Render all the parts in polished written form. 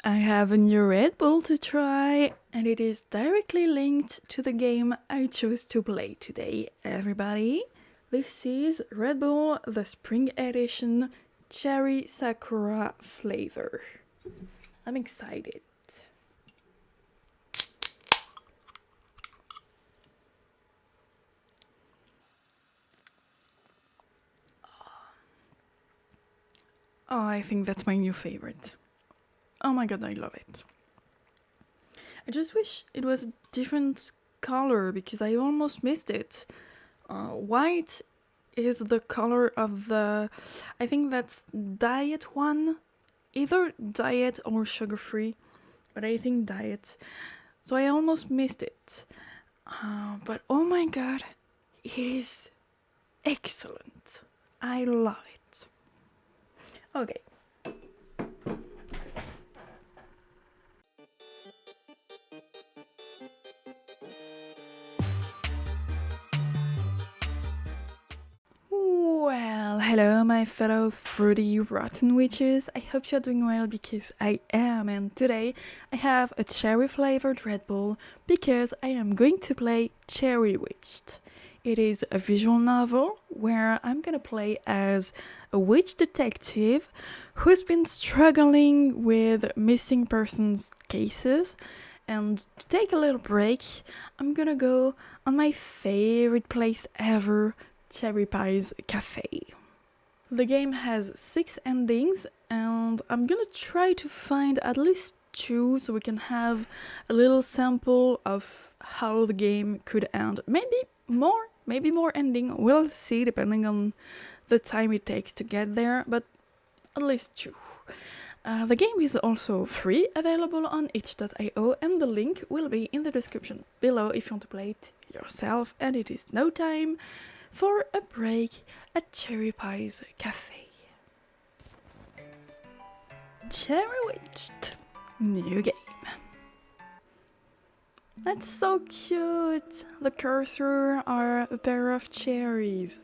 I have a new Red Bull to try, and it is directly linked to the game I chose to play today, everybody. This is Red Bull, the Spring Edition, Cherry Sakura flavor. I'm excited. Oh, I think that's my new favorite. Oh my god, I love it. I just wish it was a different color because I almost missed it. White is the color of the, I think that's diet one, either diet or sugar-free, but I think diet. So I almost missed it. But oh my god, it is excellent. I love it. Okay. Well, hello my fellow fruity rotten witches. I hope you're doing well because I am, and today I have a cherry flavored Red Bull because I am going to play Cherrywitched. It is a visual novel where I'm gonna play as a witch detective who's been struggling with missing persons cases, and to take a little break, I'm gonna go on my favorite place ever, 𝕮𝖆𝖕𝖎's Café. The game has 6 endings, and I'm gonna try to find at least 2 so we can have a little sample of how the game could end. Maybe more ending, we'll see depending on the time it takes to get there, but at least 2. The game is also free, available on itch.io, and the link will be in the description below if you want to play it yourself, and it is no time for a break at 𝕮𝖵𝖕's Café. Cherrywitched. New game. That's so cute! The cursor are a pair of cherries.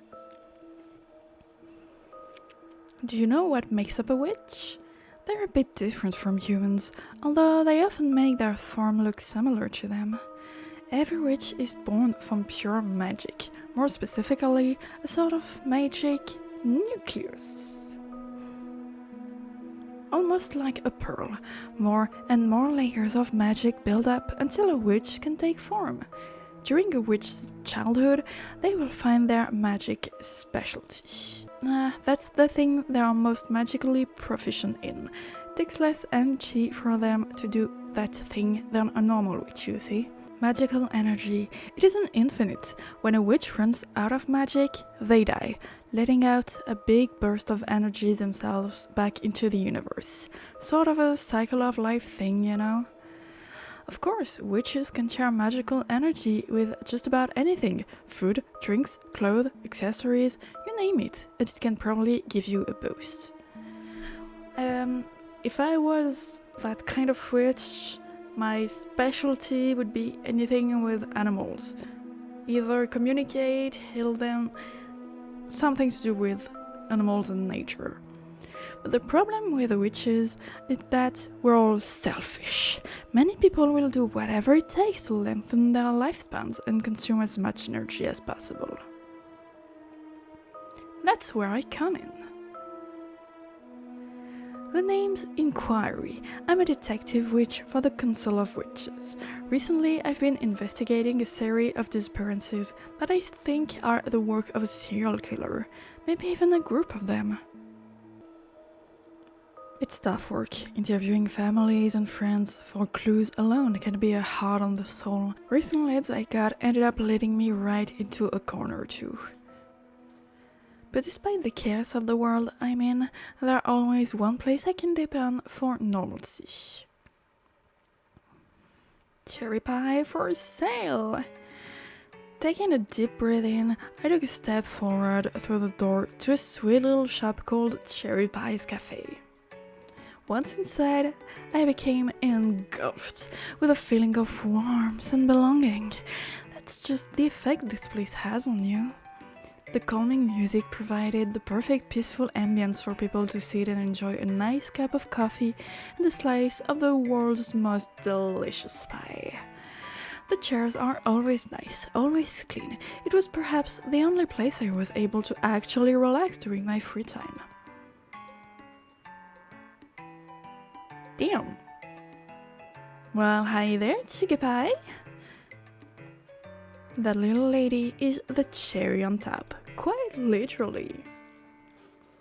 Do you know what makes up a witch? They're a bit different from humans, although they often make their form look similar to them. Every witch is born from pure magic, more specifically, a sort of magic nucleus. Almost like a pearl, more and more layers of magic build up until a witch can take form. During a witch's childhood, they will find their magic specialty. That's the thing they are most magically proficient in. It takes less energy for them to do that thing than a normal witch, you see. Magical energy. It isn't infinite. When a witch runs out of magic, they die, letting out a big burst of energy themselves back into the universe. Sort of a cycle of life thing, you know? Of course, witches can share magical energy with just about anything. Food, drinks, clothes, accessories, you name it, and it can probably give you a boost. If I was that kind of witch, my specialty would be anything with animals. Either communicate, heal them, something to do with animals and nature. But the problem with the witches is that we're all selfish. Many people will do whatever it takes to lengthen their lifespans and consume as much energy as possible. That's where I come in. The name's Inquiry. I'm a detective witch for the Council of Witches. Recently, I've been investigating a series of disappearances that I think are the work of a serial killer, maybe even a group of them. It's tough work. Interviewing families and friends for clues alone can be hard on the soul. Recent leads I got ended up leading me right into a corner too. But despite the chaos of the world I'm in, there's always one place I can depend for normalcy. 𝕮𝖵𝖕 for sale! Taking a deep breath in, I took a step forward through the door to a sweet little shop called 𝕮𝖵𝖕's Café. Once inside, I became engulfed with a feeling of warmth and belonging. That's just the effect this place has on you. The calming music provided the perfect peaceful ambience for people to sit and enjoy a nice cup of coffee and a slice of the world's most delicious pie. The chairs are always nice, always clean. It was perhaps the only place I was able to actually relax during my free time. Damn. Well, hi there, 𝕮𝖆𝖕. That little lady is the cherry on top, quite literally.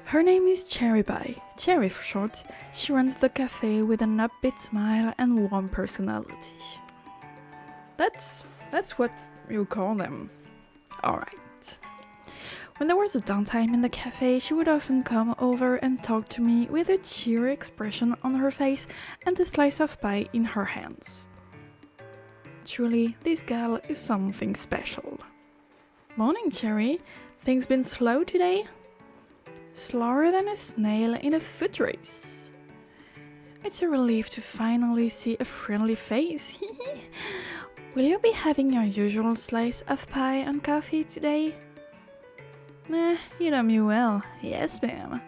Her name is Cherrywitched, Cherry for short. She runs the cafe with an upbeat smile and warm personality. That's what you call them. Alright. When there was a downtime in the cafe, she would often come over and talk to me with a cheery expression on her face and a slice of pie in her hands. Truly, this gal is something special. Morning, Cherry. Things been slow today? Slower than a snail in a foot race. It's a relief to finally see a friendly face. Will you be having your usual slice of pie and coffee today? You know me well. Yes, ma'am.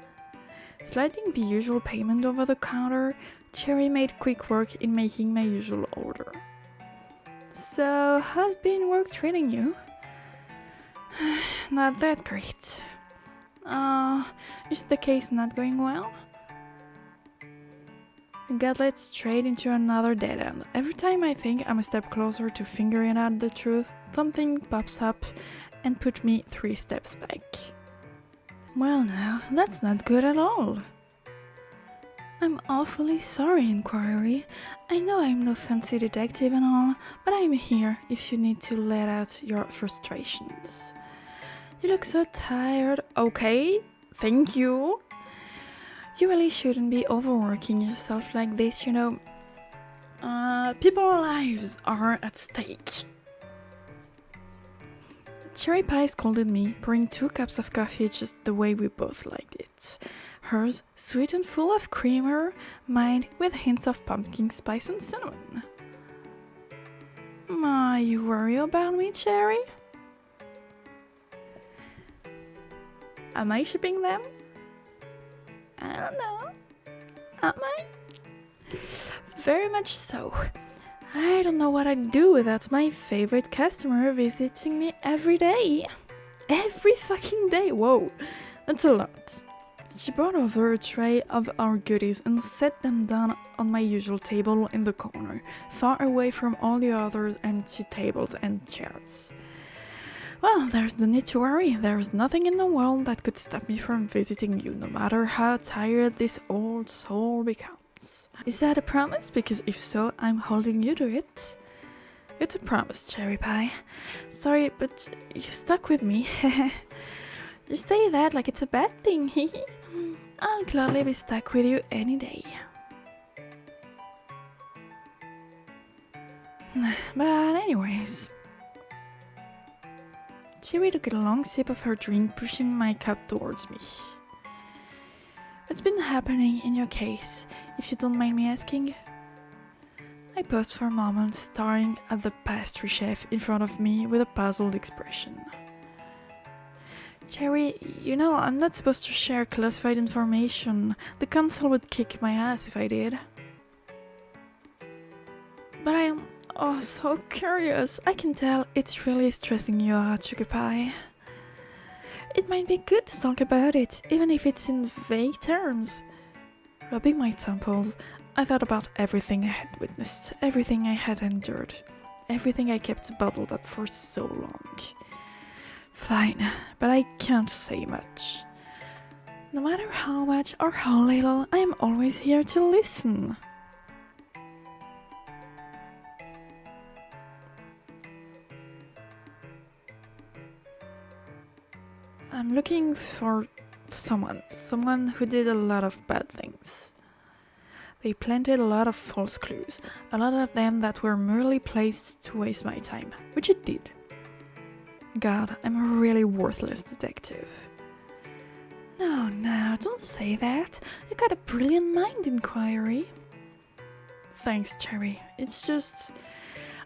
Sliding the usual payment over the counter, Cherry made quick work in making my usual order. So, how's been work treating you? Not that great. Is the case not going well? Got led straight into another dead end. Every time I think I'm a step closer to figuring out the truth, something pops up and puts me 3 steps back. Well now, that's not good at all. I'm awfully sorry, Inquiry. I know I'm no fancy detective and all, but I'm here if you need to let out your frustrations. You look so tired. Okay, thank you. You really shouldn't be overworking yourself like this, you know. People's lives are at stake. 𝕮𝖆𝖕 scolded me, pouring 2 cups of coffee just the way we both liked it. Hers sweet and full of creamer, mine with hints of pumpkin spice and cinnamon. You worry about me, Cherry? Am I shipping them? I don't know. Am I? Very much so. I don't know what I'd do without my favorite customer visiting me every day. Every fucking day. Whoa, that's a lot. She brought over a tray of our goodies and set them down on my usual table in the corner, far away from all the other empty tables and chairs. Well, there's no need to worry. There's nothing in the world that could stop me from visiting you, no matter how tired this old soul becomes. Is that a promise? Because if so, I'm holding you to it. It's a promise, 𝕮𝖆𝖕. Sorry, but you stuck with me. You say that like it's a bad thing. I'll gladly be stuck with you any day. But anyways, Cherry took a long sip of her drink, pushing my cup towards me. What's been happening in your case, if you don't mind me asking? I paused for a moment, staring at the pastry chef in front of me with a puzzled expression. Cherry, you know, I'm not supposed to share classified information. The council would kick my ass if I did. But I am so curious. I can tell it's really stressing you out, 𝕮𝖆𝖕. It might be good to talk about it, even if it's in vague terms. Rubbing my temples, I thought about everything I had witnessed, everything I had endured, everything I kept bottled up for so long. Fine, but I can't say much. No matter how much or how little, I am always here to listen. I'm looking for someone who did a lot of bad things. They planted a lot of false clues, a lot of them that were merely placed to waste my time, which it did. God, I'm a really worthless detective. No, don't say that. You got a brilliant mind, Inquiry. Thanks, Cherry. It's just,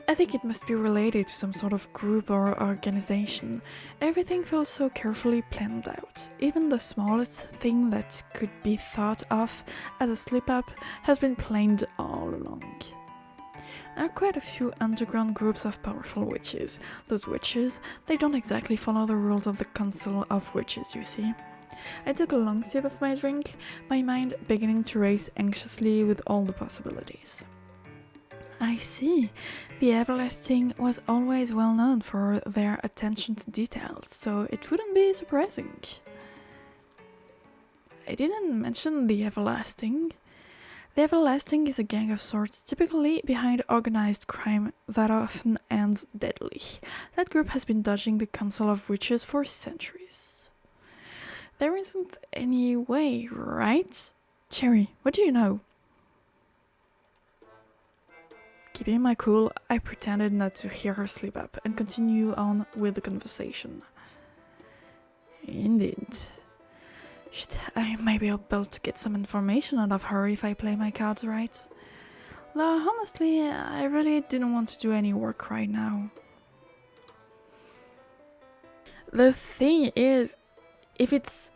I think it must be related to some sort of group or organization. Everything feels so carefully planned out. Even the smallest thing that could be thought of as a slip-up has been planned all along. There are quite a few underground groups of powerful witches. Those witches, they don't exactly follow the rules of the Council of Witches, you see. I took a long sip of my drink, my mind beginning to race anxiously with all the possibilities. I see. The 𝕉𝖆𝖕 was always well known for their attention to details, so it wouldn't be surprising. I didn't mention the 𝕉𝖆𝖕. The 𝕉𝖆𝖕 is a gang of sorts, typically behind organized crime that often ends deadly. That group has been dodging the Council of Witches for centuries. There isn't any way, right? Cherry, what do you know? Keeping my cool, I pretended not to hear her slip up and continue on with the conversation. Indeed. Shit, I might be able to get some information out of her if I play my cards right. Though honestly, I really didn't want to do any work right now. The thing is, if it's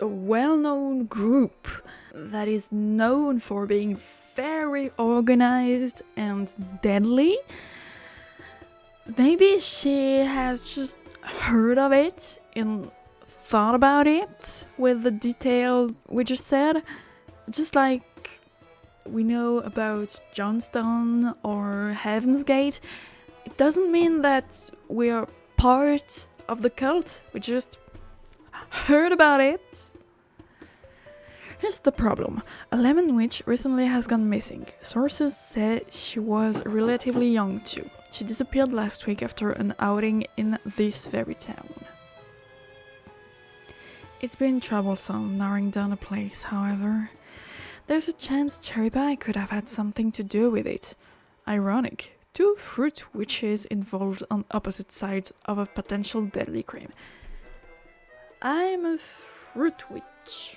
a well-known group that is known for being very organized and deadly, maybe she has just heard of it and thought about it with the detail we just said, just like we know about Johnstone or Heaven's Gate. It doesn't mean that we are part of the cult, we just heard about it. Here's the problem. A lemon witch recently has gone missing. Sources say she was relatively young too. She disappeared last week after an outing in this very town. It's been troublesome narrowing down a place, however. There's a chance Cherrywitched could have had something to do with it. Ironic. 2 fruit witches involved on opposite sides of a potential deadly crime. I'm a fruit witch.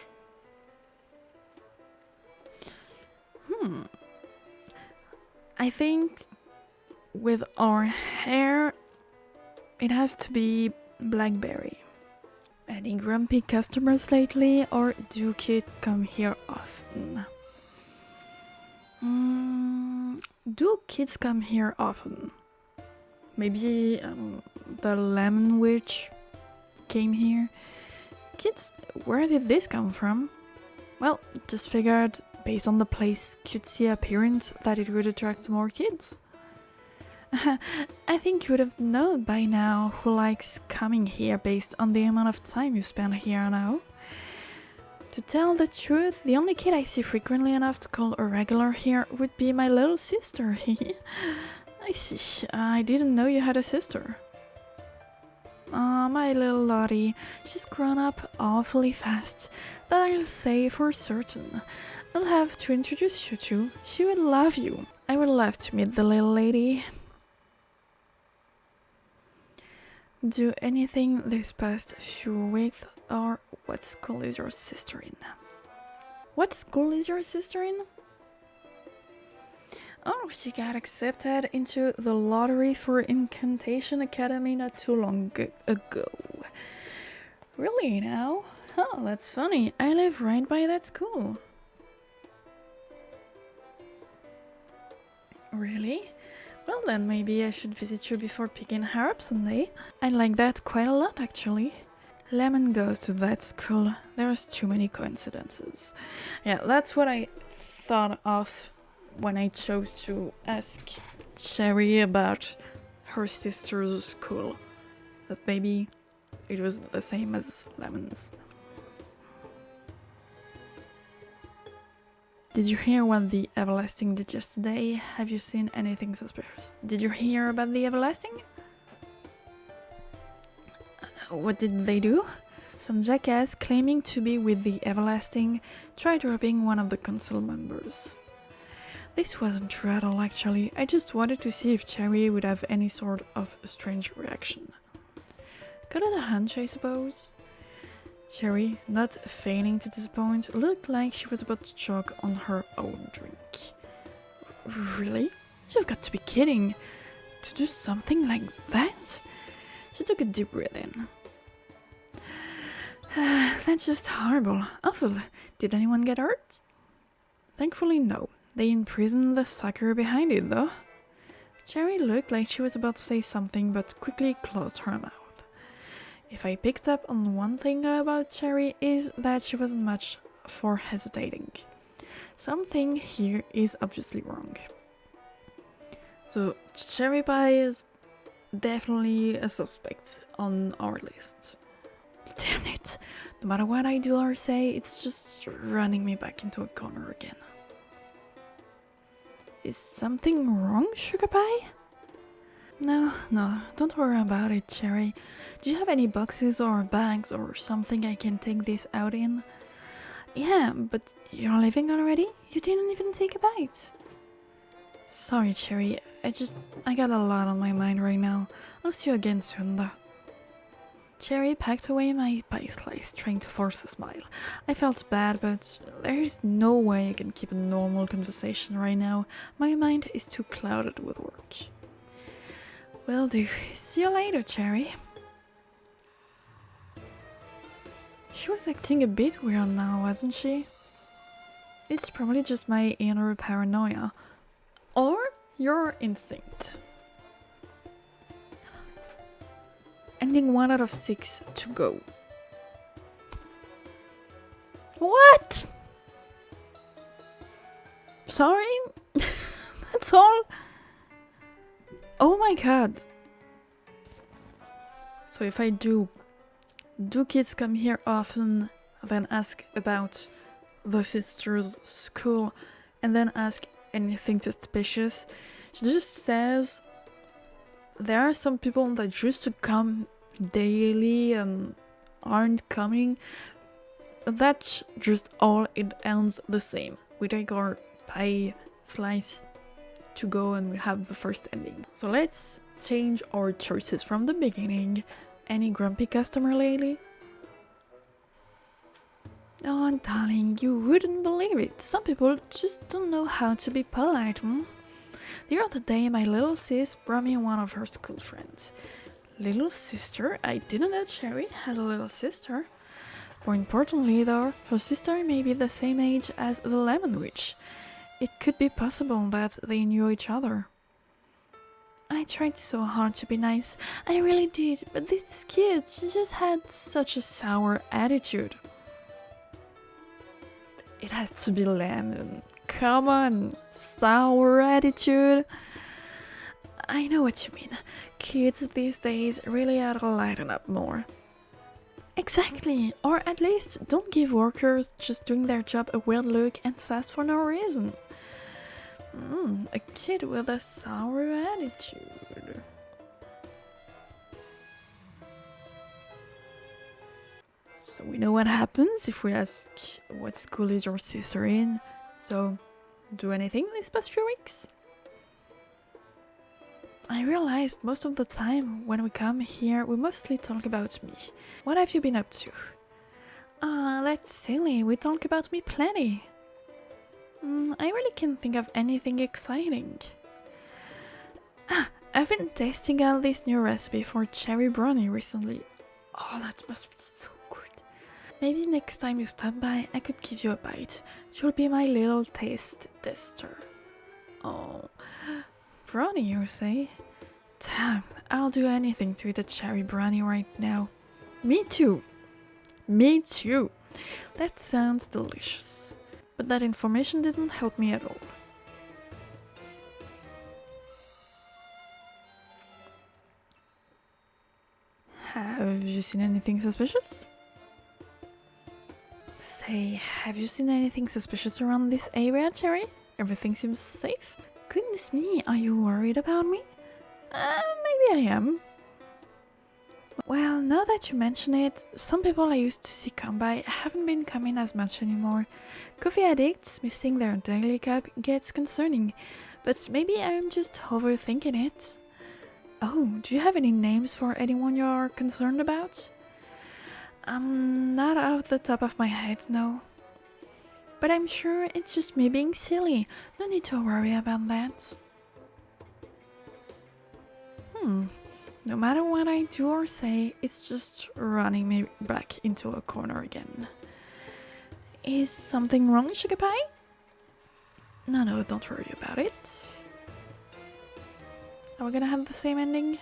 I think with our hair, it has to be blackberry. Any grumpy customers lately, or do kids come here often? Do kids come here often? Maybe the lemon witch came here. Kids, where did this come from? Well, just figured, based on the place's cutesy appearance, that it would attract more kids. I think you would have known by now who likes coming here based on the amount of time you spend here now. To tell the truth, the only kid I see frequently enough to call a regular here would be my little sister. I see, I didn't know you had a sister. Aw, my little Lottie, she's grown up awfully fast, that I'll say for certain. I'll have to introduce you to. She would love you. I would love to meet the little lady. Do anything this past few weeks, or what school is your sister in? What school is your sister in? Oh, she got accepted into the lottery for Incantation Academy not too long ago. Really now? Oh, that's funny. I live right by that school. Really? Well then, maybe I should visit you before picking her up someday. I like that quite a lot, actually. Lemon goes to that school. There's too many coincidences. Yeah, that's what I thought of when I chose to ask Cherry about her sister's school. That maybe it was the same as Lemon's. Did you hear what the 𝕉𝖆𝖕 did yesterday? Have you seen anything suspicious? Did you hear about the 𝕉𝖆𝖕? What did they do? Some jackass claiming to be with the 𝕉𝖆𝖕 tried robbing one of the council members. This wasn't true at all, actually. I just wanted to see if Cherry would have any sort of strange reaction. Got it a hunch, I suppose? Cherry, not feigning to disappoint, looked like she was about to choke on her own drink. Really? You've got to be kidding. to do something like that? She took a deep breath in. That's just horrible. Awful. Did anyone get hurt? Thankfully, no. They imprisoned the sucker behind it, though. Cherry looked like she was about to say something, but quickly closed her mouth. If I picked up on one thing about Cherry, is that she wasn't much for hesitating. Something here is obviously wrong. So, Cherry Pie is definitely a suspect on our list. Damn it! No matter what I do or say, it's just running me back into a corner again. Is something wrong, Sugar Pie? No, don't worry about it, Cherry. Do you have any boxes or bags or something I can take this out in? Yeah, but you're leaving already? You didn't even take a bite. Sorry, Cherry. I got a lot on my mind right now. I'll see you again soon, though. Cherry packed away my pie slice, trying to force a smile. I felt bad, but there is no way I can keep a normal conversation right now. My mind is too clouded with work. Will do. See you later, Cherry. She was acting a bit weird now, wasn't she? It's probably just my inner paranoia. Or your instinct. Ending 1 out of 6 to go. What? Sorry? That's all? Oh my god. So if I do kids come here often, then ask about the sister's school, and then ask anything suspicious? She just says there are some people that used to come daily and aren't coming. That's just all. It ends the same. We take our pie slice to go and we have the first ending. So let's change our choices from the beginning. Any grumpy customer lately? Oh, darling, you wouldn't believe it. Some people just don't know how to be polite, The other day, my little sis brought me one of her school friends. Little sister? I didn't know Cherry had a little sister. More importantly, though, her sister may be the same age as the Lemon Witch. It could be possible that they knew each other. I tried so hard to be nice. I really did, but this kid, she just had such a sour attitude. It has to be Lemon. Come on, sour attitude. I know what you mean. Kids these days really ought to lighten up more. Exactly, or at least don't give workers just doing their job a weird look and sass for no reason. A kid with a sour attitude. So we know what happens if we ask what school is your sister in. So, do anything these past few weeks? I realized most of the time when we come here, we mostly talk about me. What have you been up to? That's silly. We talk about me plenty. I really can't think of anything exciting. I've been testing out this new recipe for cherry brownie recently. Oh, that must be so good. Maybe next time you stop by, I could give you a bite. You'll be my little taste tester. Oh, brownie, you say? Damn, I'll do anything to eat a cherry brownie right now. Me too. Me too. That sounds delicious. But that information didn't help me at all. Have you seen anything suspicious? Say, have you seen anything suspicious around this area, Cherry? Everything seems safe? Goodness me, are you worried about me? Maybe I am. Well, now that you mention it, some people I used to see come by haven't been coming as much anymore. Coffee addicts missing their daily cup gets concerning, but maybe I'm just overthinking it. Oh, do you have any names for anyone you're concerned about? Not off the top of my head, no. But I'm sure it's just me being silly. No need to worry about that. No matter what I do or say, it's just running me back into a corner again. Is something wrong, Sugar Pie? No, don't worry about it. Are we gonna have the same ending?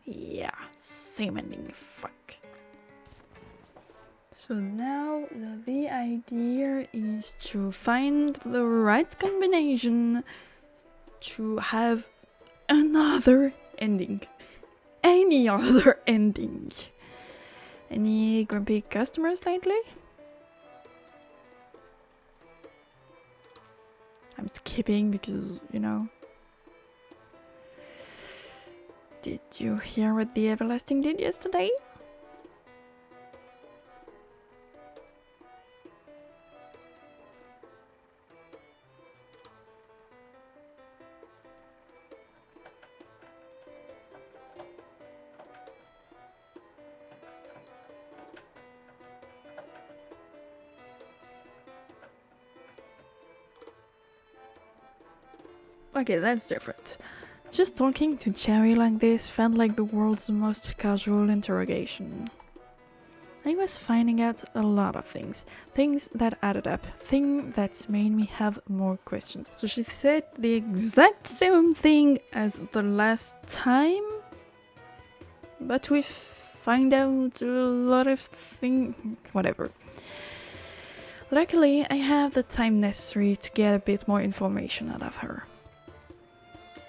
Yeah, same ending, fuck. So now the idea is to find the right combination to have another ending. Any other ending. Any grumpy customers lately? I'm skipping because, you know. Did you hear what the Everlasting did yesterday? Okay, that's different. Just talking to Cherry like this felt like the world's most casual interrogation. I was finding out a lot of things that added up, things that made me have more questions. So she said the exact same thing as the last time, but we find out a lot of things, whatever. Luckily, I have the time necessary to get a bit more information out of her.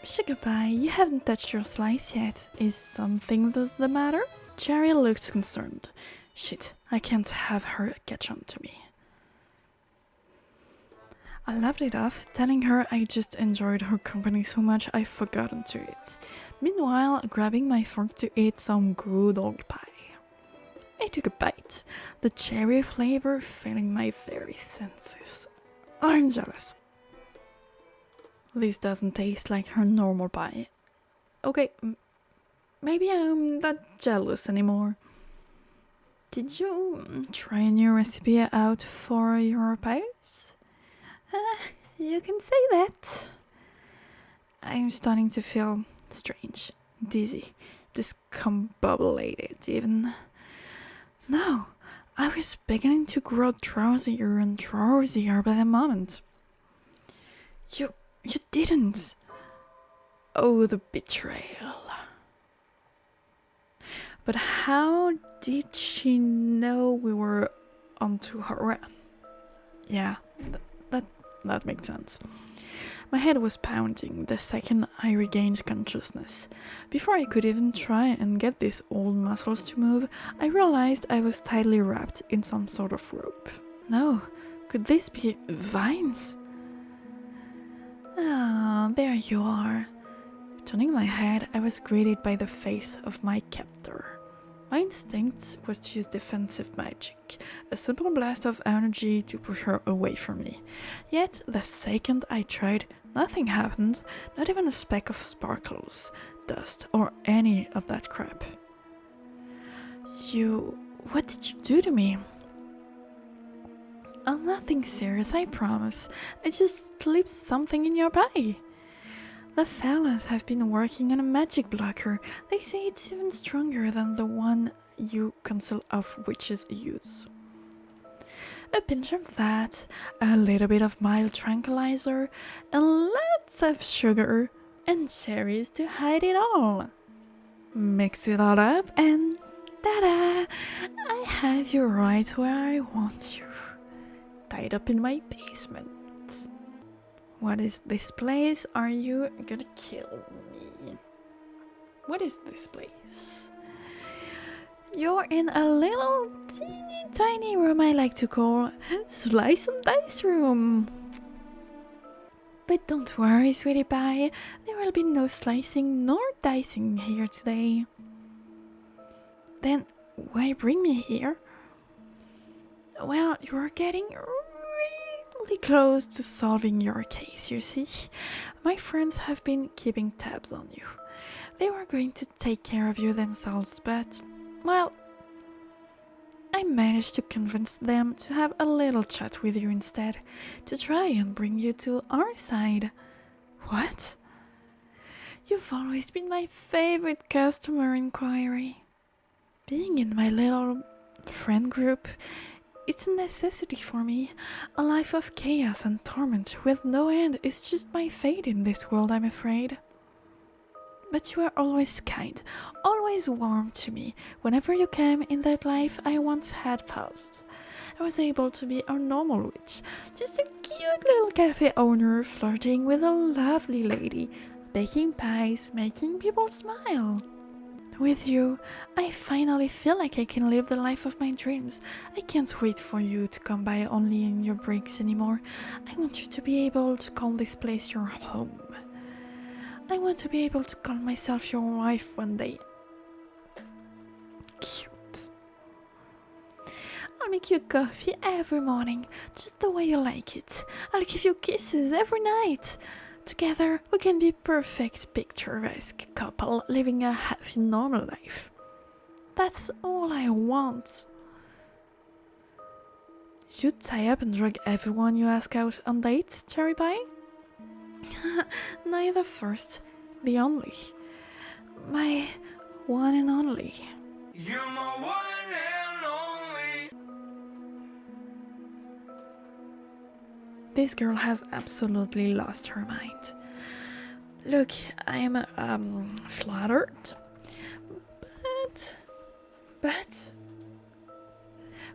Sugar Pie, you haven't touched your slice yet. Is something the matter? Cherry looked concerned. Shit, I can't have her catch on to me. I laughed it off, telling her I just enjoyed her company so much I've forgotten to eat. Meanwhile, grabbing my fork to eat some good old pie. I took a bite, the cherry flavor filling my very senses. I'm jealous. This doesn't taste like her normal pie. Okay, maybe I'm not jealous anymore. Did you try a new recipe out for your pies? You can say that. I'm starting to feel strange, dizzy, discombobulated even. No, I was beginning to grow drowsier and drowsier by the moment. You didn't. Oh, the betrayal. But how did she know we were onto her? Yeah, that makes sense. My head was pounding the second I regained consciousness. Before I could even try and get these old muscles to move, I realized I was tightly wrapped in some sort of rope. No, could this be vines? Ah, there you are. Turning my head, I was greeted by the face of my captor. My instinct was to use defensive magic, a simple blast of energy to push her away from me. Yet, the second I tried, nothing happened, not even a speck of sparkles, dust, or any of that crap. What did you do to me? Oh, nothing serious, I promise. I just slipped something in your pie. The fellas have been working on a magic blocker. They say it's even stronger than the one you Council of Witches use. A pinch of that, a little bit of mild tranquilizer, and lots of sugar and cherries to hide it all. Mix it all up and ta-da! I have you right where I want you. Tied up in my basement. What is this place? Are you gonna kill me? What is this place? You're in a little teeny tiny room I like to call Slice and Dice Room. But don't worry, sweetie pie, there will be no slicing nor dicing here today. Then why bring me here? Well, you're getting really close to solving your case, you see. My friends have been keeping tabs on you. They were going to take care of you themselves, but, well, I managed to convince them to have a little chat with you instead, to try and bring you to our side. What? You've always been my favorite customer inquiry. Being in my little friend group, it's a necessity for me. A life of chaos and torment with no end is just my fate in this world, I'm afraid. But you are always kind, always warm to me. Whenever you came in that life I once had past, I was able to be a normal witch, just a cute little cafe owner flirting with a lovely lady, baking pies, making people smile. With you, I finally feel like I can live the life of my dreams. I can't wait for you to come by only in your breaks anymore. I want you to be able to call this place your home. I want to be able to call myself your wife one day. Cute. I'll make you coffee every morning, just the way you like it. I'll give you kisses every night. Together, we can be a perfect picturesque couple living a happy, normal life. That's all I want. You tie up and drug everyone you ask out on dates, Cherry Pie? Not the first, the only. My one and only. You're my one and only. This girl has absolutely lost her mind. Look, I am flattered,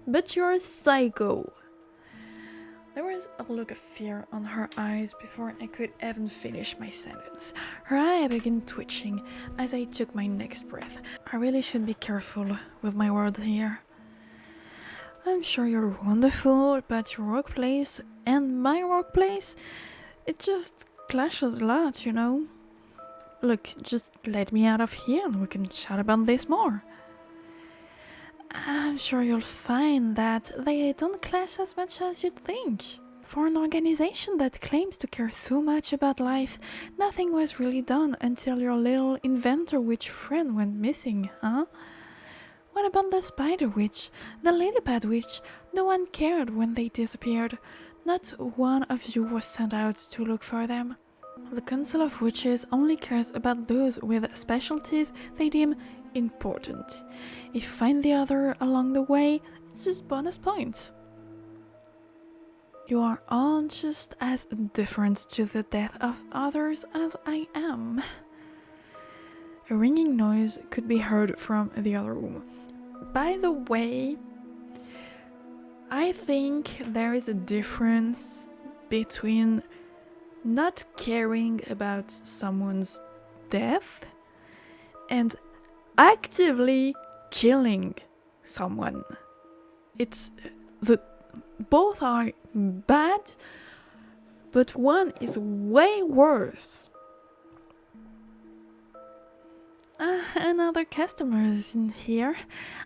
but you're a psycho. There was a look of fear on her eyes before I could even finish my sentence. Her eye began twitching as I took my next breath. I really should be careful with my words here. I'm sure you're wonderful, but your workplace and my workplace, it just clashes a lot, you know? Look, just let me out of here and we can chat about this more. I'm sure you'll find that they don't clash as much as you'd think. For an organization that claims to care so much about life, nothing was really done until your little inventor witch friend went missing, huh? What about the spider witch, the ladybug witch? No one cared when they disappeared. Not one of you was sent out to look for them. The Council of Witches only cares about those with specialties they deem important. If you find the other along the way, it's just bonus points. You are all just as indifferent to the death of others as I am. A ringing noise could be heard from the other room. By the way, I think there is a difference between not caring about someone's death and actively killing someone. Both are bad, but one is way worse. Another customer is in here.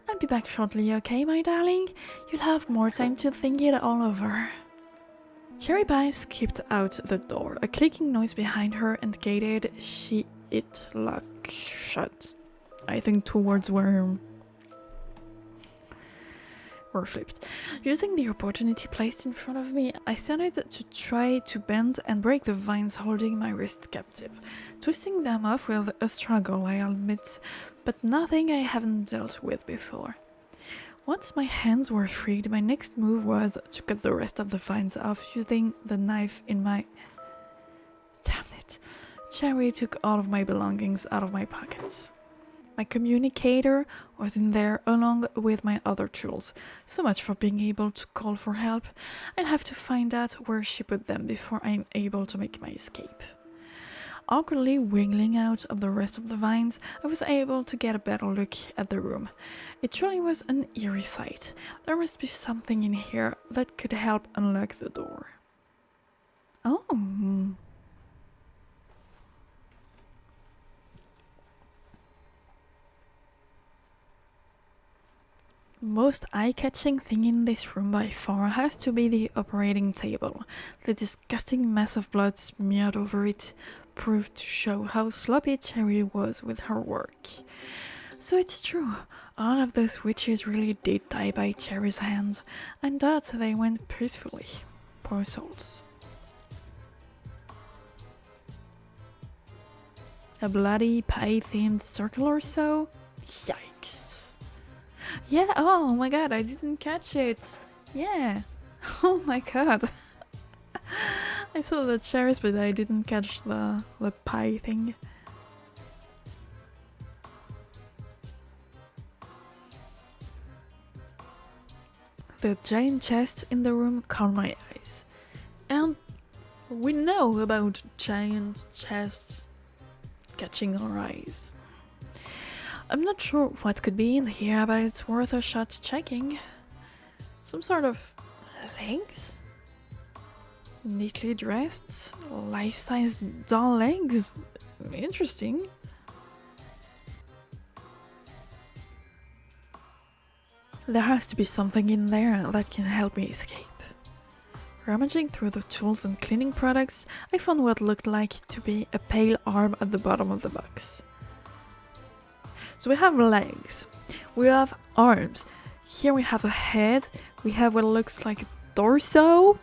I'll be back shortly, okay, my darling? You'll have more time to think it all over. Cherry Pie skipped out the door. A clicking noise behind her indicated it locked shut. I think two words were flipped. Using the opportunity placed in front of me, I started to try to bend and break the vines holding my wrist captive, twisting them off with a struggle, I admit, but nothing I haven't dealt with before. Once my hands were freed, my next move was to cut the rest of the vines off using the knife in my... Damn it! Cherry took all of my belongings out of my pockets. My communicator was in there along with my other tools. So much for being able to call for help. I'll have to find out where she put them before I'm able to make my escape. Awkwardly wiggling out of the rest of the vines, I was able to get a better look at the room. It truly was an eerie sight. There must be something in here that could help unlock the door. Oh. Most eye-catching thing in this room by far has to be the operating table. The disgusting mess of blood smeared over it proved to show how sloppy Cherry was with her work. So it's true, all of those witches really did die by Cherry's hand, and that they went peacefully. Poor souls. A bloody pie-themed circle or so? Yikes. Yeah, oh my god, I didn't catch it. Yeah. Oh my god. I saw the cherries, but I didn't catch the pie thing. The giant chest in the room caught my eyes. And we know about giant chests catching our eyes. I'm not sure what could be in here, but it's worth a shot checking. Some sort of legs? Neatly dressed, life-size doll legs? Interesting. There has to be something in there that can help me escape. Rummaging through the tools and cleaning products, I found what looked like to be a pale arm at the bottom of the box. So we have legs, we have arms, here we have a head, we have what looks like a torso,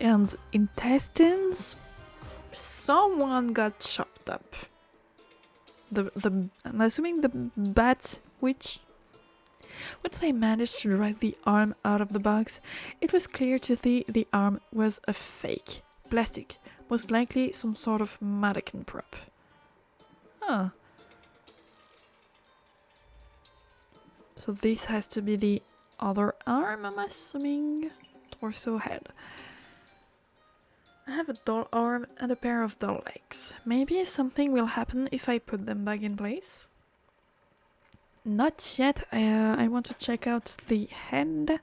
and intestines. Someone got chopped up. I'm assuming the bat witch. Once I managed to drag the arm out of the box, it was clear to see the arm was a fake, plastic, most likely some sort of mannequin prop. Huh. So this has to be the other arm, I'm assuming. Torso, head. I have a doll arm and a pair of doll legs. Maybe something will happen if I put them back in place. Not yet. I want to check out the head.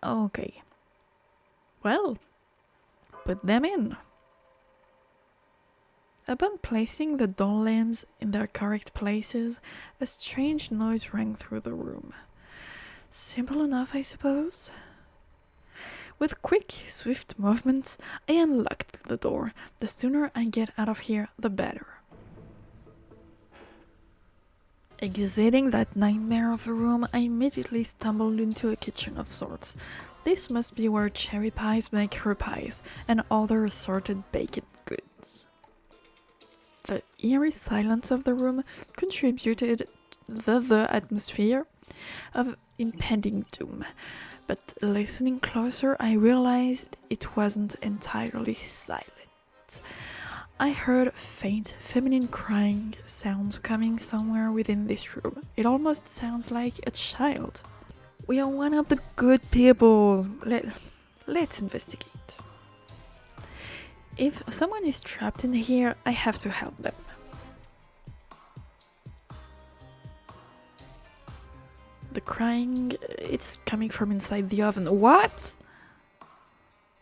Okay. Well, put them in. Upon placing the doll limbs in their correct places, a strange noise rang through the room. Simple enough, I suppose. With quick, swift movements, I unlocked the door. The sooner I get out of here, the better. Exiting that nightmare of a room, I immediately stumbled into a kitchen of sorts. This must be where cherry pies make her pies, and other assorted baked goods. The eerie silence of the room contributed the atmosphere of impending doom, but listening closer, I realized it wasn't entirely silent. I heard faint feminine crying sounds coming somewhere within this room. It almost sounds like a child. We are one of the good people. Let's investigate. If someone is trapped in here, I have to help them. The crying, it's coming from inside the oven. What?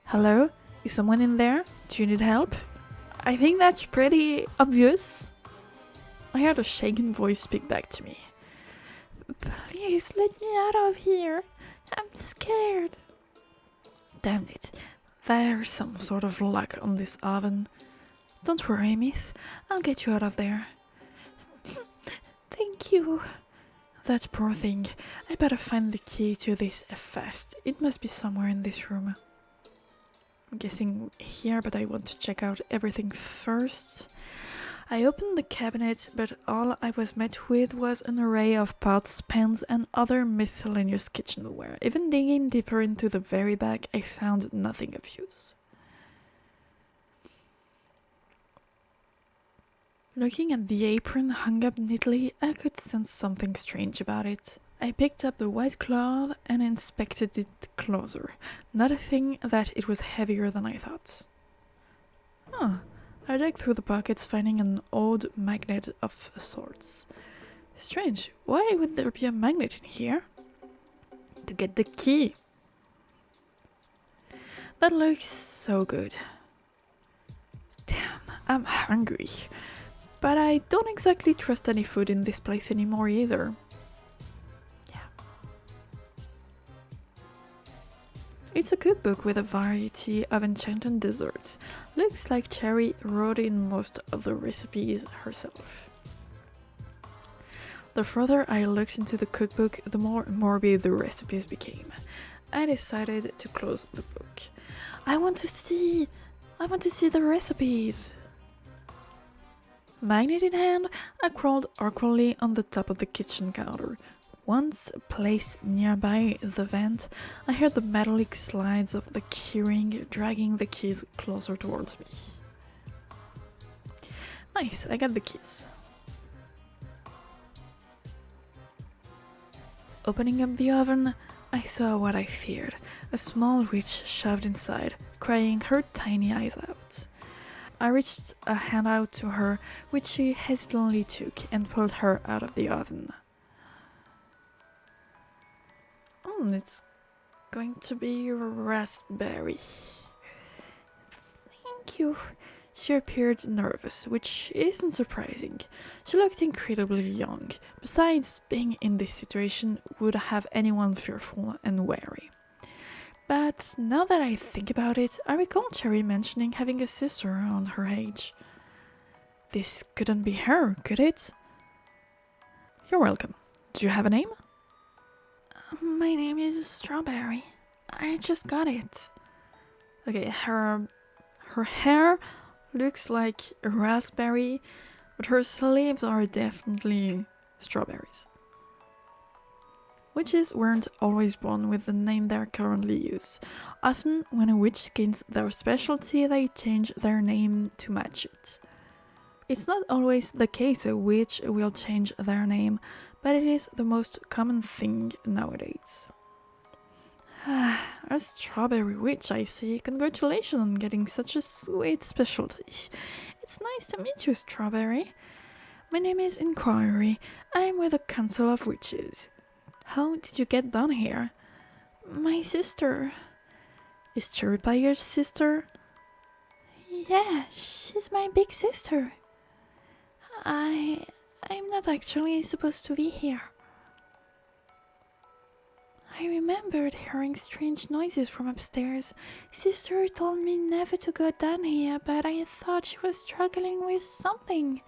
Hello? Is someone in there? Do you need help? I think that's pretty obvious. I heard a shaken voice speak back to me. Please let me out of here. I'm scared. Damn it. There's some sort of lock on this oven. Don't worry, miss. I'll get you out of there. Thank you. That poor thing. I better find the key to this fast. It must be somewhere in this room. I'm guessing here, but I want to check out everything first. I opened the cabinet, but all I was met with was an array of pots, pans, and other miscellaneous kitchenware. Even digging deeper into the very back, I found nothing of use. Looking at the apron hung up neatly, I could sense something strange about it. I picked up the white cloth and inspected it closer, noticing that it was heavier than I thought. Huh. I dug through the pockets, finding an old magnet of sorts. Strange, why would there be a magnet in here? To get the key. That looks so good. Damn, I'm hungry. But I don't exactly trust any food in this place anymore either. It's a cookbook with a variety of enchanted desserts. Looks like Cherry wrote in most of the recipes herself. The further I looked into the cookbook, the more morbid the recipes became. I decided to close the book. I want to see the recipes! Magnet in hand, I crawled awkwardly on the top of the kitchen counter. Once placed nearby the vent, I heard the metallic slides of the keyring dragging the keys closer towards me. Nice, I got the keys. Opening up the oven, I saw what I feared, a small witch shoved inside, crying her tiny eyes out. I reached a hand out to her, which she hesitantly took and pulled her out of the oven. It's going to be raspberry. Thank you. She appeared nervous, which isn't surprising. She looked incredibly young. Besides, being in this situation would have anyone fearful and wary. But now that I think about it, I recall Cherry mentioning having a sister around her age. This couldn't be her, could it? You're welcome. Do you have a name? My name is Strawberry. I just got it. Okay, her hair looks like a raspberry, but her sleeves are definitely strawberries. Witches weren't always born with the name they currently use. Often, when a witch gains their specialty, they change their name to match it. It's not always the case a witch will change their name, but it is the most common thing nowadays. A strawberry witch, I see. Congratulations on getting such a sweet specialty. It's nice to meet you, Strawberry. My name is Inquiry. I'm with the Council of Witches. How did you get down here? My sister. Is Cherrywitched your sister? Yeah, she's my big sister. I'm not actually supposed to be here. I remembered hearing strange noises from upstairs. Sister told me never to go down here, but I thought she was struggling with something.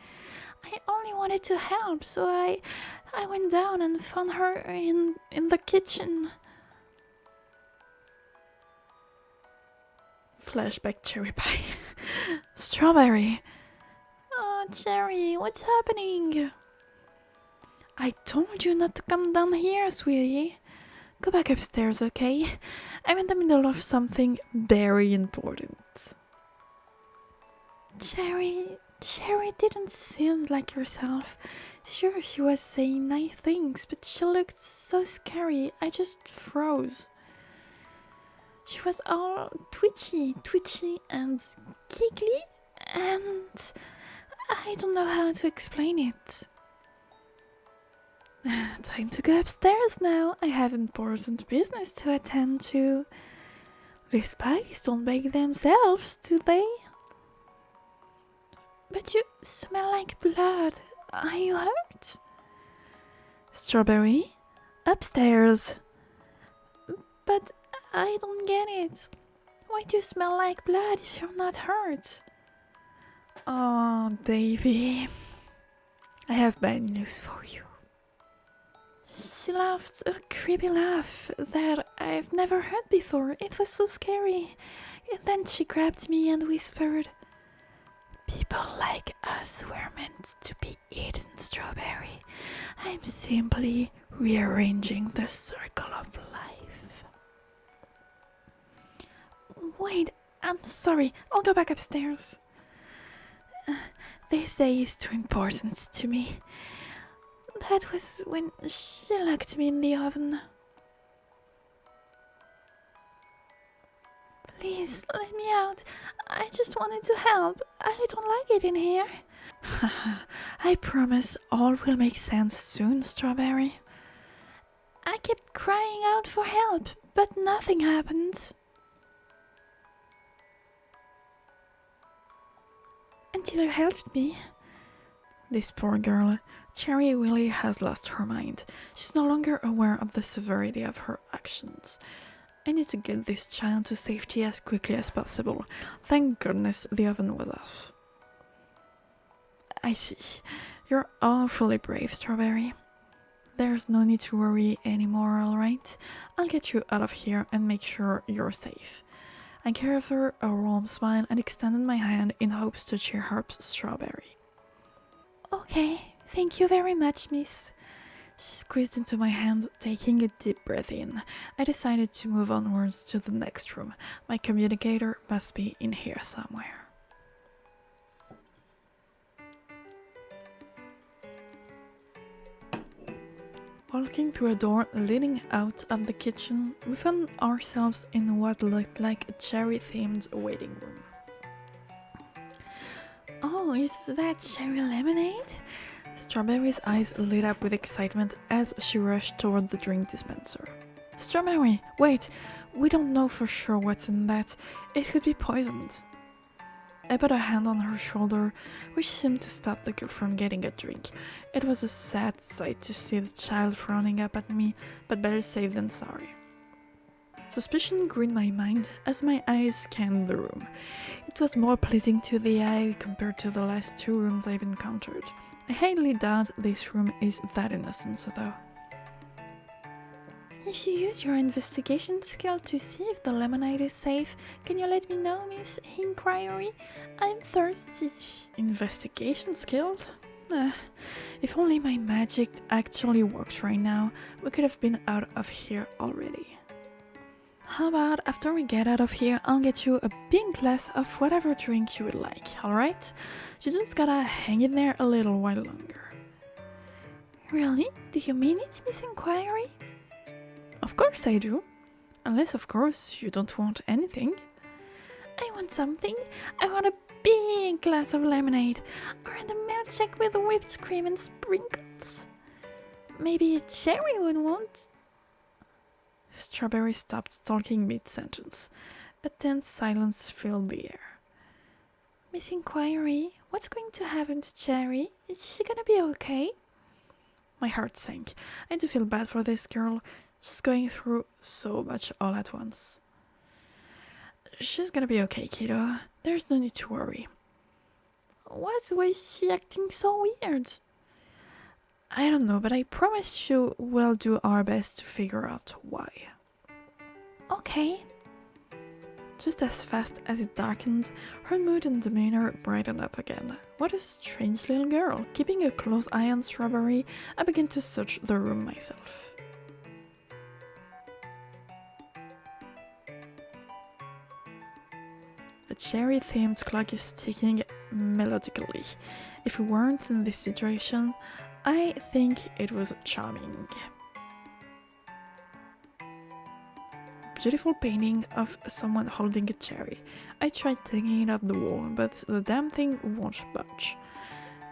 I only wanted to help, so I went down and found her in the kitchen. Flashback cherry pie. Strawberry. Oh, Cherry, what's happening? I told you not to come down here, sweetie. Go back upstairs, okay? I'm in the middle of something very important. Cherry didn't seem like herself. Sure, she was saying nice things, but she looked so scary. I just froze. She was all twitchy and giggly, and I don't know how to explain it. Time to go upstairs now. I have important business to attend to. These pies don't bake themselves, do they? But you smell like blood. Are you hurt? Strawberry, upstairs. But I don't get it. Why do you smell like blood if you're not hurt? Oh, Davy. I have bad news for you. She laughed a creepy laugh that I've never heard before. It was so scary. And then she grabbed me and whispered, "People like us were meant to be eaten, Strawberry. I'm simply rearranging the circle of life." Wait, I'm sorry. I'll go back upstairs. This day is too important to me. That was when she locked me in the oven. Please, let me out. I just wanted to help. I don't like it in here. I promise all will make sense soon, Strawberry. I kept crying out for help, but nothing happened. Until you helped me. This poor girl, Cherry really has lost her mind. She's no longer aware of the severity of her actions. I need to get this child to safety as quickly as possible. Thank goodness the oven was off. I see. You're awfully brave, Strawberry. There's no need to worry anymore, alright? I'll get you out of here and make sure you're safe. I gave her a warm smile and extended my hand in hopes to cheer up Strawberry. Okay, thank you very much, miss. She squeezed into my hand, taking a deep breath in. I decided to move onwards to the next room. My communicator must be in here somewhere. Walking through a door leading out of the kitchen, we found ourselves in what looked like a cherry-themed waiting room. Oh, is that cherry lemonade? Strawberry's eyes lit up with excitement as she rushed toward the drink dispenser. Strawberry, wait, we don't know for sure what's in that. It could be poisoned. I put a hand on her shoulder, which seemed to stop the girl from getting a drink. It was a sad sight to see the child frowning up at me, but better safe than sorry. Suspicion grew in my mind as my eyes scanned the room. It was more pleasing to the eye compared to the last two rooms I've encountered. I highly doubt this room is that innocent, though. If you use your investigation skill to see if the lemonade is safe, can you let me know, Miss Inquiry? I'm thirsty. Investigation skills? If only my magic actually works right now, we could have been out of here already. How about after we get out of here, I'll get you a big glass of whatever drink you would like, alright? You just gotta hang in there a little while longer. Really? Do you mean it, Miss Inquiry? Of course I do. Unless, of course, you don't want anything. I want something. I want a big glass of lemonade. Or a milkshake with whipped cream and sprinkles. Maybe a cherry would want. Strawberry stopped talking mid-sentence. A tense silence filled the air. Miss Inquiry, what's going to happen to Cherry? Is she gonna be okay? My heart sank. I do feel bad for this girl. She's going through so much all at once. She's gonna be okay, kiddo. There's no need to worry. Why is she acting so weird? I don't know, but I promise you we'll do our best to figure out why. Okay. Just as fast as it darkened, her mood and demeanor brightened up again. What a strange little girl. Keeping a close eye on Strawberry, I began to search the room myself. A cherry-themed clock is ticking melodically. If we weren't in this situation, I think it was charming. Beautiful painting of someone holding a cherry. I tried taking it off the wall, but the damn thing won't budge.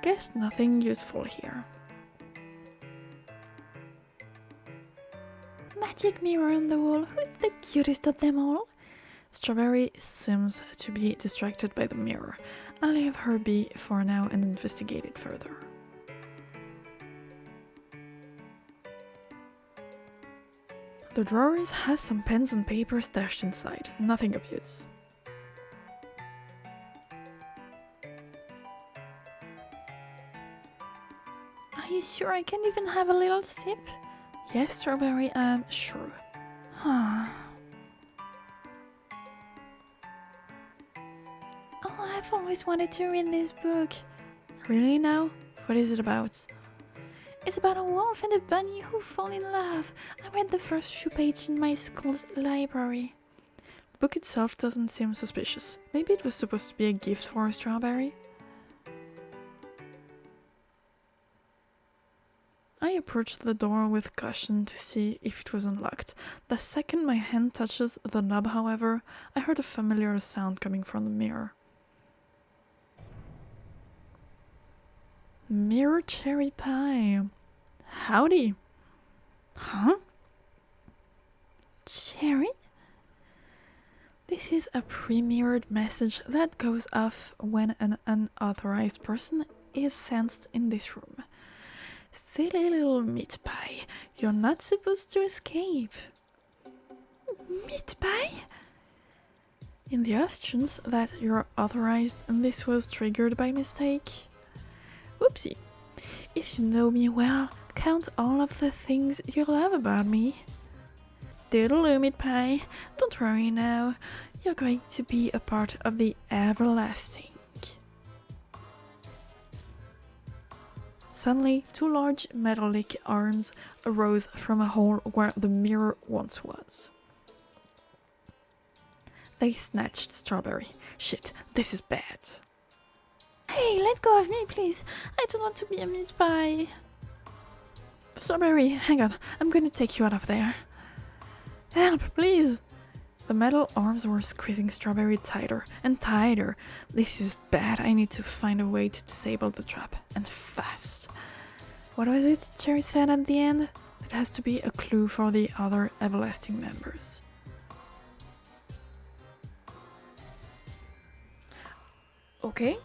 Guess nothing useful here. Magic mirror on the wall. Who's the cutest of them all? Strawberry seems to be distracted by the mirror. I'll leave her be for now and investigate it further. The drawers has some pens and paper stashed inside, nothing of use. Are you sure I can even have a little sip? Yes, Strawberry, I'm sure. I've always wanted to read this book. Really now? What is it about? It's about a wolf and a bunny who fall in love. I read the first few pages in my school's library. The book itself doesn't seem suspicious. Maybe it was supposed to be a gift for a Strawberry? I approached the door with caution to see if it was unlocked. The second my hand touches the knob, however, I heard a familiar sound coming from the mirror. Mirror cherry pie. Howdy. Huh? Cherry? This is a pre-mirrored message that goes off when an unauthorized person is sensed in this room. Silly little meat pie, you're not supposed to escape. Meat pie? In the off chance that you're authorized and this was triggered by mistake. Whoopsie. If you know me well, count all of the things you love about me. Doodaloo, meat pie. Don't worry now. You're going to be a part of the everlasting. Suddenly, two large metallic arms arose from a hole where the mirror once was. They snatched Strawberry. Shit, this is bad. Hey, let go of me, please. I don't want to be a meat pie. Strawberry, hang on. I'm going to take you out of there. Help, please. The metal arms were squeezing Strawberry tighter and tighter. This is bad. I need to find a way to disable the trap. And fast. What was it Cherry said at the end? It has to be a clue for the other everlasting members. Okay.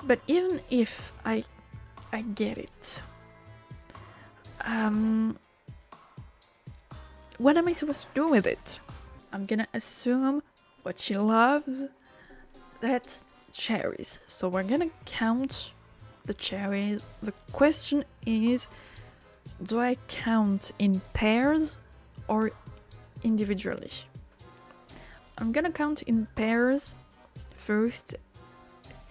But even if I get it, what am I supposed to do with it? I'm gonna assume what she loves, that's cherries. So we're gonna count the cherries. The question is, do I count in pairs or individually? I'm gonna count in pairs first,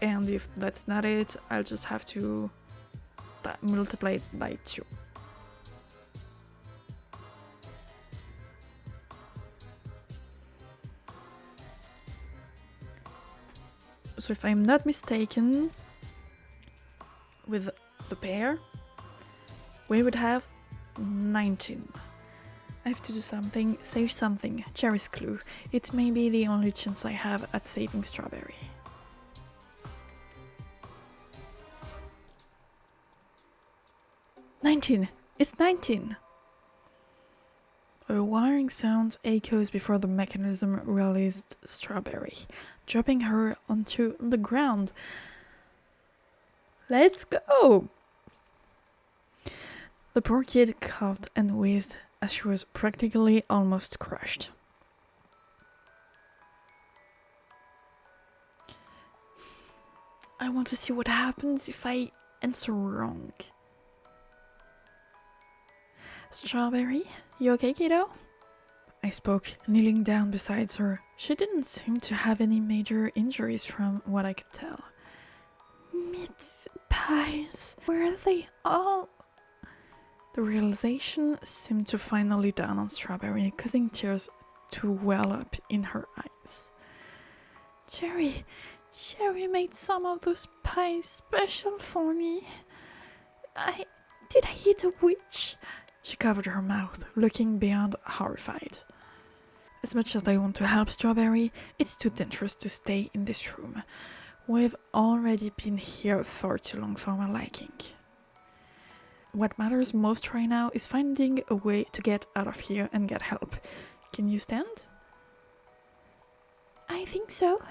and if that's not it, I'll just have to multiply it by 2. So if I'm not mistaken, with the pair, we would have 19. I have to do something, say something, Cherry's clue. It may be the only chance I have at saving Strawberry. It's 19! A whirring sound echoes before the mechanism released Strawberry, dropping her onto the ground. Let's go! The poor kid coughed and wheezed as she was practically almost crushed. I want to see what happens if I answer wrong. Strawberry, you okay, kiddo? I spoke, kneeling down beside her. She didn't seem to have any major injuries from what I could tell. Meat pies, where are they all? The realization seemed to finally dawn on Strawberry, causing tears to well up in her eyes. Cherry made some of those pies special for me. Did I eat a witch? She covered her mouth, looking beyond horrified. As much as I want to help Strawberry, it's too dangerous to stay in this room. We've already been here far too long for my liking. What matters most right now is finding a way to get out of here and get help. Can you stand? I think so.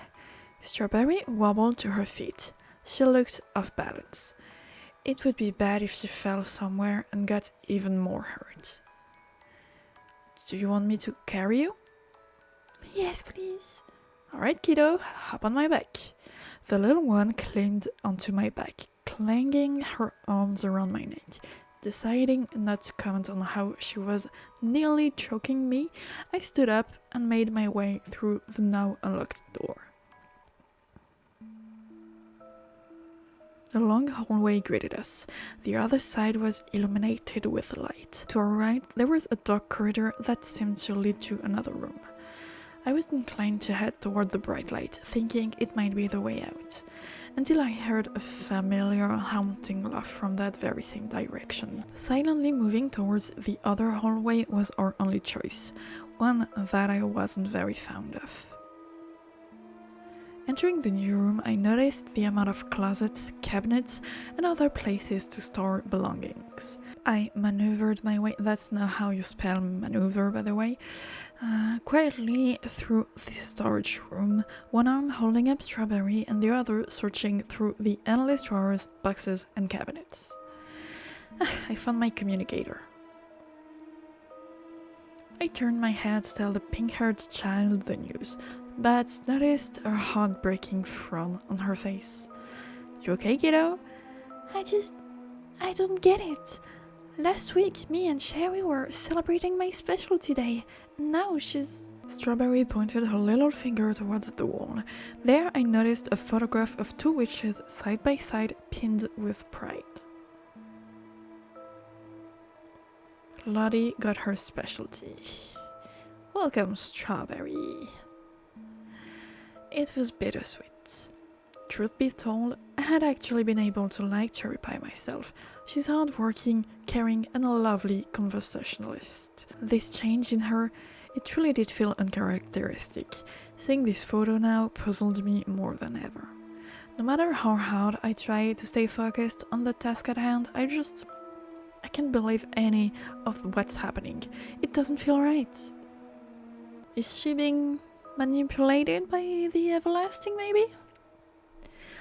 Strawberry wobbled to her feet. She looked off balance. It would be bad if she fell somewhere and got even more hurt. Do you want me to carry you? Yes, please. Alright, kiddo, hop on my back. The little one climbed onto my back, clanging her arms around my neck. Deciding not to comment on how she was nearly choking me, I stood up and made my way through the now unlocked door. A long hallway greeted us. The other side was illuminated with light. To our right, there was a dark corridor that seemed to lead to another room. I was inclined to head toward the bright light, thinking it might be the way out, until I heard a familiar haunting laugh from that very same direction. Silently moving towards the other hallway was our only choice, one that I wasn't very fond of. Entering the new room, I noticed the amount of closets, cabinets, and other places to store belongings. I maneuvered my way, that's not how you spell maneuver, by the way, quietly through the storage room, one arm holding up Strawberry and the other searching through the endless drawers, boxes, and cabinets. I found my communicator. I turned my head to tell the pink-haired child the news, but noticed a heartbreaking frown on her face. You okay, kiddo? I don't get it. Last week, me and Cherry were celebrating my specialty day, and now she's... Strawberry pointed her little finger towards the wall. There I noticed a photograph of two witches side by side, pinned with pride. Lottie got her specialty. Welcome, strawberry. It was bittersweet. Truth be told, I had actually been able to like Cherry Pie myself. She's hardworking, caring, and a lovely conversationalist. This change in her, it truly did feel uncharacteristic. Seeing this photo now puzzled me more than ever. No matter how hard I try to stay focused on the task at hand, I can't believe any of what's happening. It doesn't feel right. Is she being manipulated by the everlasting, maybe?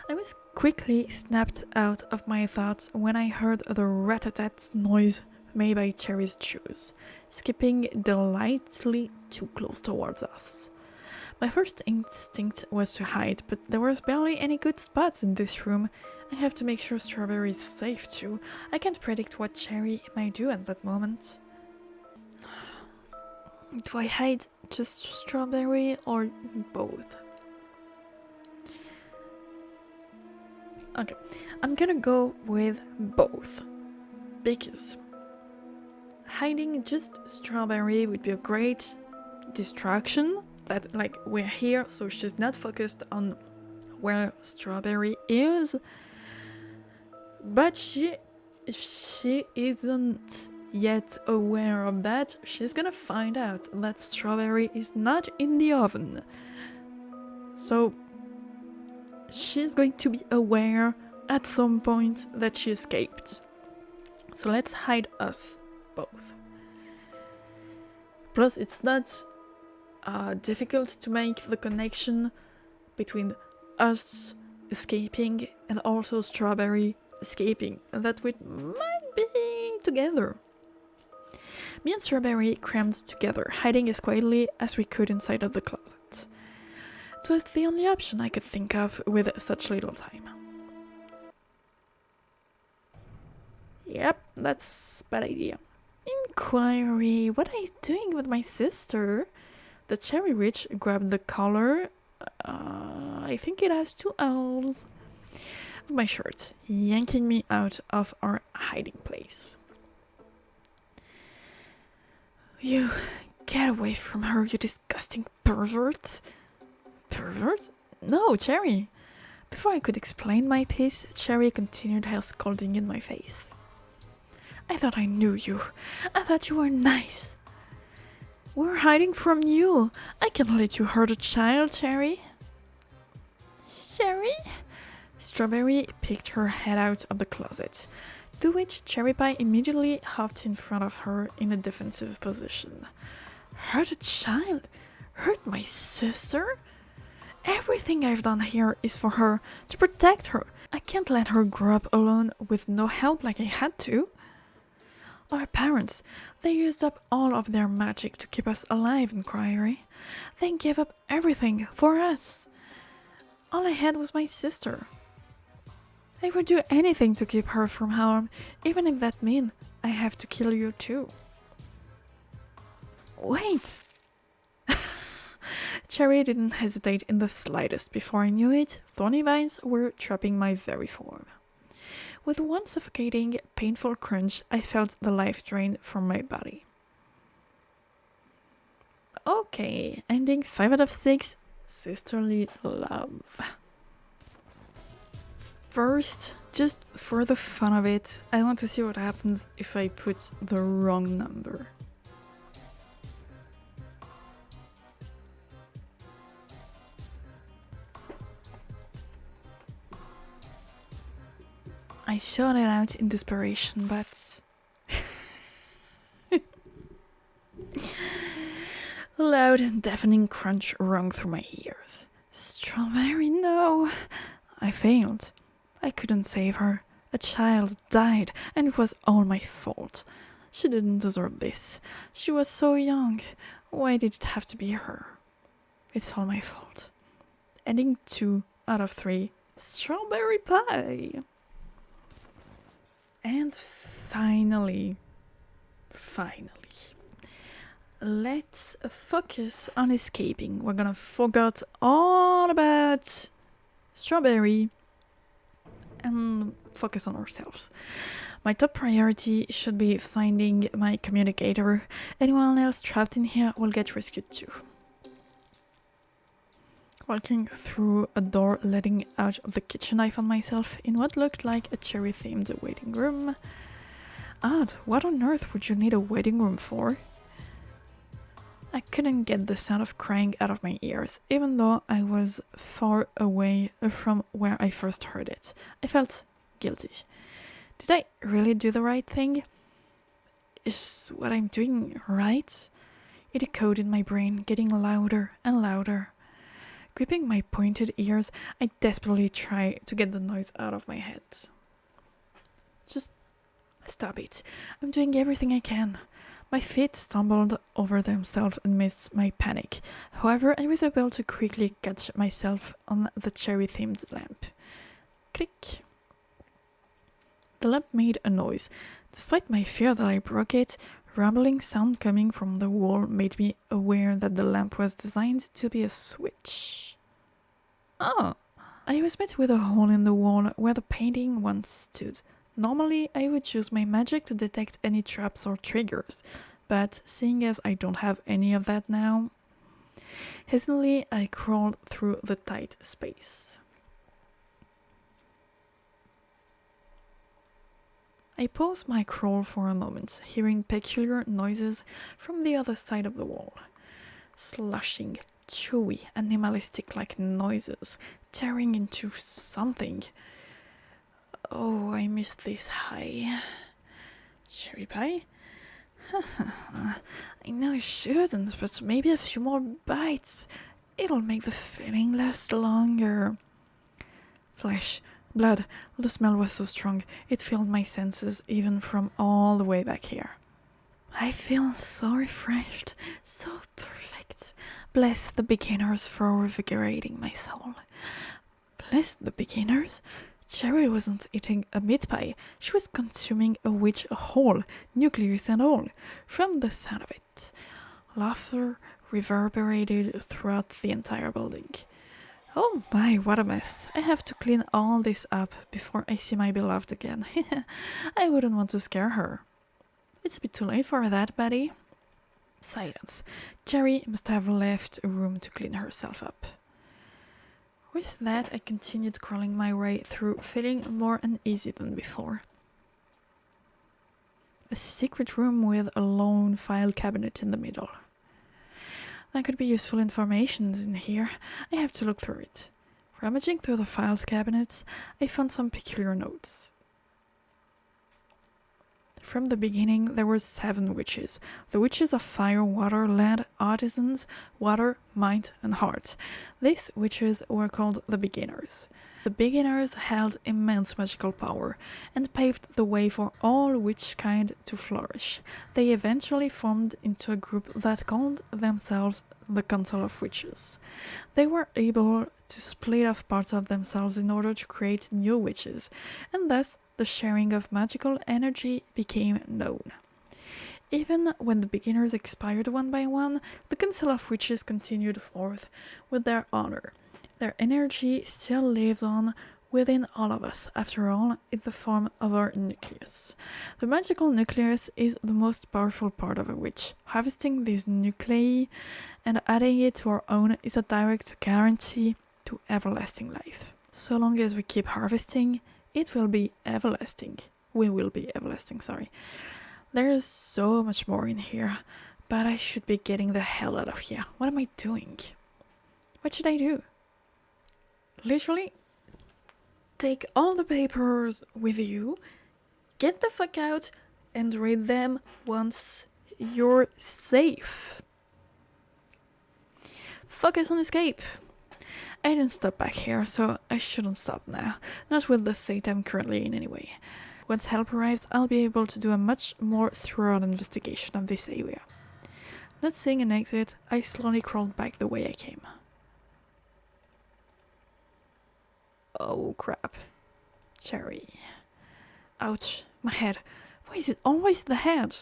I was quickly snapped out of my thoughts when I heard the rat-a-tat noise made by Cherry's shoes, skipping delightfully too close towards us. My first instinct was to hide, but there was barely any good spots in this room. I have to make sure Strawberry is safe too. I can't predict what Cherry might do at that moment. Do I hide just Strawberry or both? Okay, I'm gonna go with both, because hiding just Strawberry would be a great distraction, that like we're here so she's not focused on where Strawberry is, but if she isn't yet aware of that, she's gonna find out that Strawberry is not in the oven. So she's going to be aware at some point that she escaped. So let's hide us both. Plus, it's not difficult to make the connection between us escaping and also Strawberry escaping, and that we might be together. Me and Strawberry crammed together, hiding as quietly as we could inside of the closet. It was the only option I could think of with such little time. Yep, that's a bad idea. Inquiry, what are you doing with my sister? The Cherrywitched grabbed the collar, I think it has 2 L's, of my shirt, yanking me out of our hiding place. You get away from her, you disgusting pervert. Pervert? No, Cherry. Before I could explain my piece, Cherry continued her scolding in my face. I thought I knew you. I thought you were nice. We're hiding from you. I can't let you hurt a child, Cherry. Cherry? Strawberry picked her head out of the closet, to which Cherry Pie immediately hopped in front of her in a defensive position. Hurt a child? Hurt my sister? Everything I've done here is for her, to protect her. I can't let her grow up alone with no help like I had to. Our parents, they used up all of their magic to keep us alive in Inquiry. They gave up everything for us. All I had was my sister. I would do anything to keep her from harm, even if that means I have to kill you too. Wait! Cherry didn't hesitate in the slightest. Before I knew it, thorny vines were trapping my very form. With one suffocating, painful crunch, I felt the life drain from my body. Okay, ending 5 out of 6, sisterly love. First, just for the fun of it, I want to see what happens if I put the wrong number. I shouted out in desperation, but a loud and deafening crunch rang through my ears. Strawberry, no! I failed. I couldn't save her. A child died, and it was all my fault. She didn't deserve this. She was so young. Why did it have to be her? It's all my fault. Ending 2 out of 3. Strawberry pie! And finally, let's focus on escaping. We're gonna forget all about Strawberry and focus on ourselves. My top priority should be finding my communicator. Anyone else trapped in here will get rescued too. Walking through a door letting out the kitchen, I found myself in what looked like a cherry-themed waiting room. Odd, what on earth would you need a waiting room for? I couldn't get the sound of crying out of my ears, even though I was far away from where I first heard it. I felt guilty. Did I really do the right thing? Is what I'm doing right? It echoed in my brain, getting louder and louder. Gripping my pointed ears, I desperately tried to get the noise out of my head. Just stop it. I'm doing everything I can. My feet stumbled over themselves amidst my panic. However, I was able to quickly catch myself on the cherry-themed lamp. Click. The lamp made a noise. Despite my fear that I broke it, rumbling sound coming from the wall made me aware that the lamp was designed to be a switch. Oh! I was met with a hole in the wall where the painting once stood. Normally, I would use my magic to detect any traps or triggers, but seeing as I don't have any of that now, hesitantly I crawled through the tight space. I paused my crawl for a moment, hearing peculiar noises from the other side of the wall. Slushing, chewy, animalistic-like noises, tearing into something. Oh, I missed this high. Cherry pie? I know I shouldn't, but maybe a few more bites. It'll make the feeling last longer. Flesh, blood, the smell was so strong, it filled my senses even from all the way back here. I feel so refreshed, so perfect. Bless the beginners for revigorating my soul. Bless the beginners? Cherry wasn't eating a meat pie, she was consuming a witch whole, nucleus and all, from the sound of it. Laughter reverberated throughout the entire building. Oh my, what a mess. I have to clean all this up before I see my beloved again. I wouldn't want to scare her. It's a bit too late for that, Betty. Silence. Cherry must have left a room to clean herself up. With that, I continued crawling my way through, feeling more uneasy than before. A secret room with a lone file cabinet in the middle. There could be useful information in here. I have to look through it. Rummaging through the files cabinets, I found some peculiar notes. From the beginning, there were 7 witches. The witches of fire, water, land, artisans, water, mind, and heart. These witches were called the beginners. The beginners held immense magical power and paved the way for all witchkind to flourish. They eventually formed into a group that called themselves the Council of Witches. They were able to split off parts of themselves in order to create new witches, and thus the sharing of magical energy became known. Even when the beginners expired one by one, the Council of Witches continued forth with their honor. Their energy still lives on within all of us, after all, in the form of our nucleus. The magical nucleus is the most powerful part of a witch. Harvesting these nuclei and adding it to our own is a direct guarantee to everlasting life. So long as we keep harvesting, it will be everlasting. We will be everlasting, sorry. There is so much more in here, but I should be getting the hell out of here. What am I doing? What should I do? Literally, take all the papers with you, get the fuck out, and read them once you're safe. Focus on escape. I didn't stop back here, so I shouldn't stop now. Not with the state I'm currently in anyway. Once help arrives, I'll be able to do a much more thorough investigation of this area. Not seeing an exit, I slowly crawled back the way I came. Oh crap. Cherry. Ouch, my head. Why is it always the head?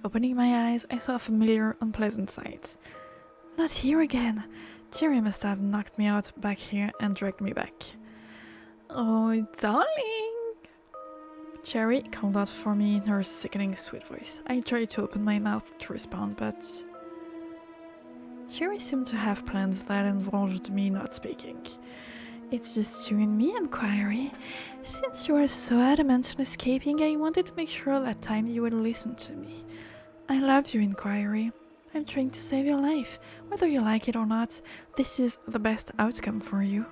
Opening my eyes, I saw a familiar, unpleasant sight. Not here again. Cherry must have knocked me out back here and dragged me back. Oh, darling! Cherry called out for me in her sickening sweet voice. I tried to open my mouth to respond, but Cherry seemed to have plans that involved me not speaking. It's just you and me, Inquiry. Since you are so adamant on escaping, I wanted to make sure that time you would listen to me. I love you, Inquiry. I'm trying to save your life. Whether you like it or not, this is the best outcome for you.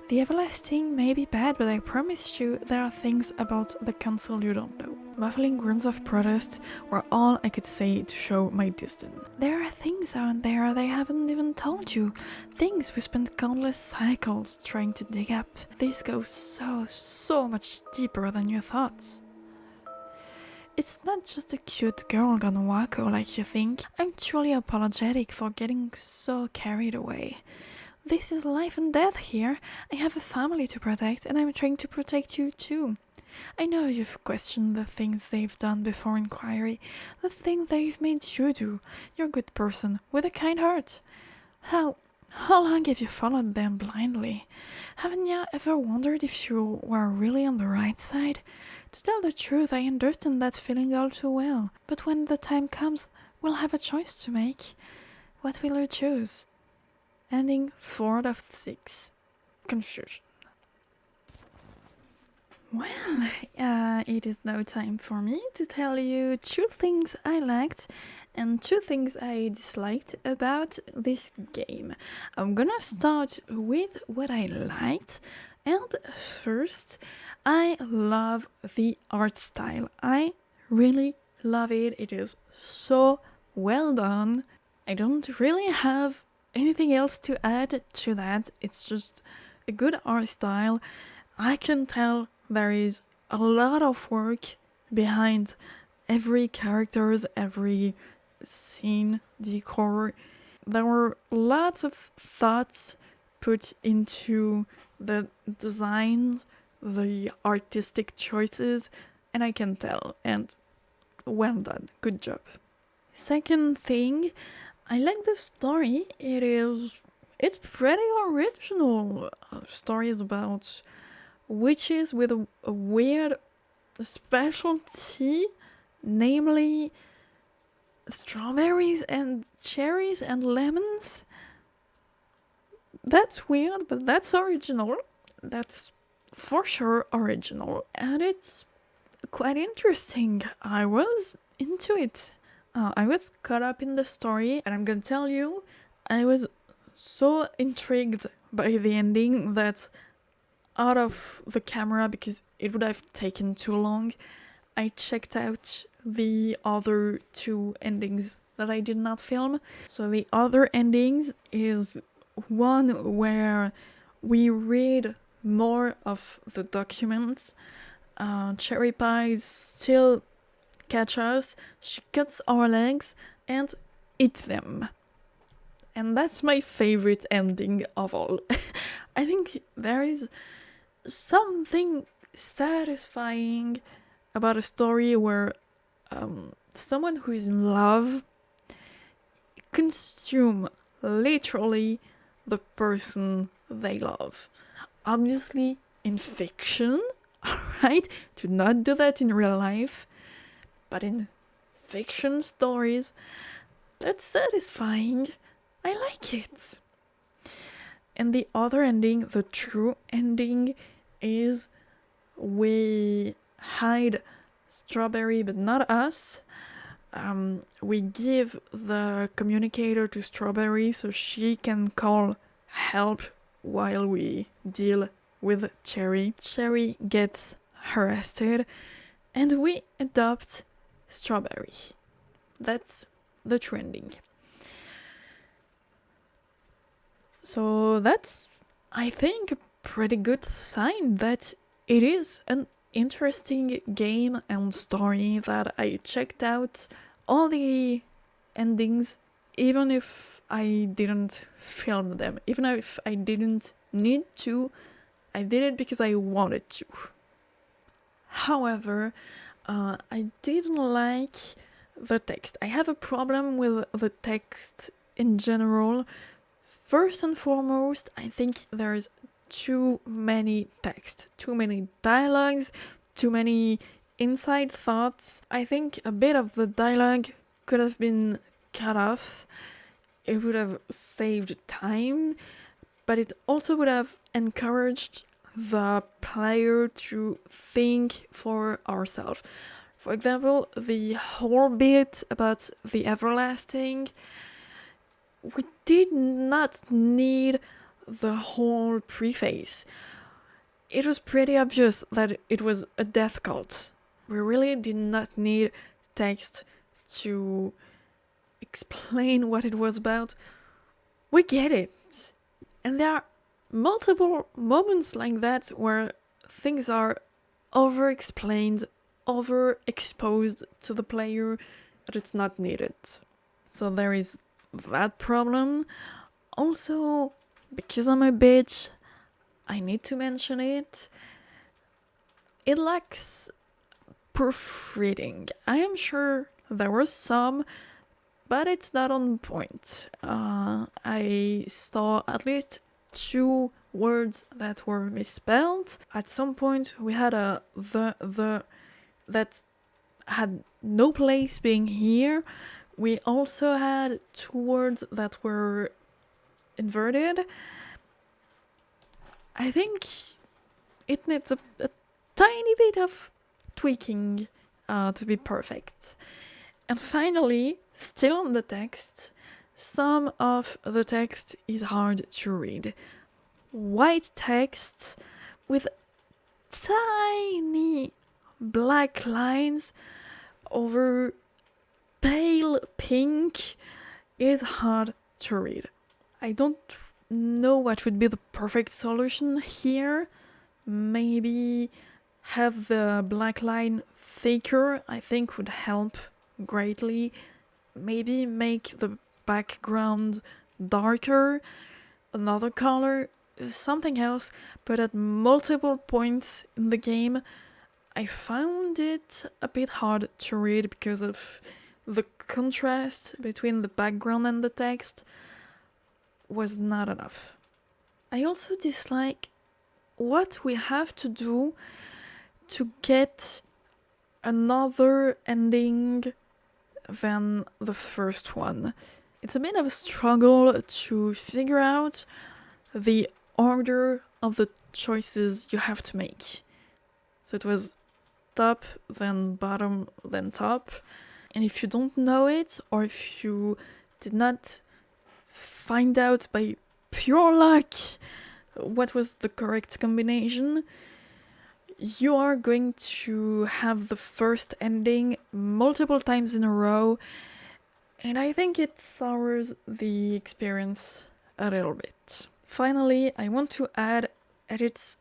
The everlasting may be bad, but I promise you there are things about the council you don't know. Muffling grunts of protest were all I could say to show my disdain. There are things out there they haven't even told you. Things we spent countless cycles trying to dig up. This goes so much deeper than you thought. It's not just a cute girl gone wacko like you think. I'm truly apologetic for getting so carried away. This is life and death here. I have a family to protect, and I'm trying to protect you too. I know you've questioned the things they've done before Inquiry, the thing they've made you do. You're a good person, with a kind heart. How long have you followed them blindly? Haven't you ever wondered if you were really on the right side? To tell the truth, I understand that feeling all too well. But when the time comes, we'll have a choice to make. What will you choose? Ending 4 of 6. Confusion. Well, it is now time for me to tell you 2 things I liked and 2 things I disliked about this game. I'm gonna start with what I liked, and first, I love the art style. I really love it. It is so well done. I don't really have anything else to add to that. It's just a good art style. I can tell there is a lot of work behind every characters, every scene, decor. There were lots of thoughts put into the design, the artistic choices, and I can tell, and well done, good job. Second thing, I like the story. It's pretty original. Stories about witches with a weird specialty, namely strawberries and cherries and lemons. That's weird, but that's original. That's for sure original, and it's quite interesting. I was into it. I was caught up in the story, and I'm gonna tell you, I was so intrigued by the ending that out of the camera, because it would have taken too long, I checked out the other 2 endings that I did not film. So the other endings is one where we read more of the documents. Cherry Pies still catch us, she cuts our legs and eats them. And that's my favorite ending of all. I think there is something satisfying about a story where someone who is in love consume literally the person they love. Obviously in fiction, alright? Do not do that in real life. But in fiction stories, that's satisfying. I like it. And the other ending, the true ending, is we hide Strawberry, but not us. We give the communicator to Strawberry so she can call help while we deal with Cherry. Cherry gets arrested, and we adopt Strawberry. That's the trending. So that's, I think, a pretty good sign that it is an interesting game and story, that I checked out all the endings, even if I didn't film them, even if I didn't need to. I did it because I wanted to. However, I didn't like the text. I have a problem with the text in general. First and foremost, I think there's too many text, too many dialogues, too many inside thoughts. I think a bit of the dialogue could have been cut off. It would have saved time, but it also would have encouraged the player to think for ourselves. For example, the whole bit about the everlasting, we did not need the whole preface. It was pretty obvious that it was a death cult. We really did not need text to explain what it was about. We get it. And there are multiple moments like that where things are over-explained, overexposed to the player, that it's not needed. So there is that problem. Also, because I'm a bitch, I need to mention it. It lacks proofreading. I am sure there was some, but it's not on point. I saw at least 2 words that were misspelled. At some point, we had a the that had no place being here. We also had 2 words that were inverted. I think it needs a tiny bit of tweaking to be perfect. And finally, still on the text, some of the text is hard to read. White text with tiny black lines over pale pink is hard to read. I don't know what would be the perfect solution here. Maybe have the black line thicker, I think would help greatly. Maybe make the background darker, another color, something else, but at multiple points in the game I found it a bit hard to read because of the contrast between the background and the text was not enough. I also dislike what we have to do to get another ending than the first one. It's a bit of a struggle to figure out the order of the choices you have to make. So it was top, then bottom, then top. And if you don't know it, or if you did not find out by pure luck what was the correct combination, you are going to have the first ending multiple times in a row, and I think it sours the experience a little bit. Finally, I want to add that it's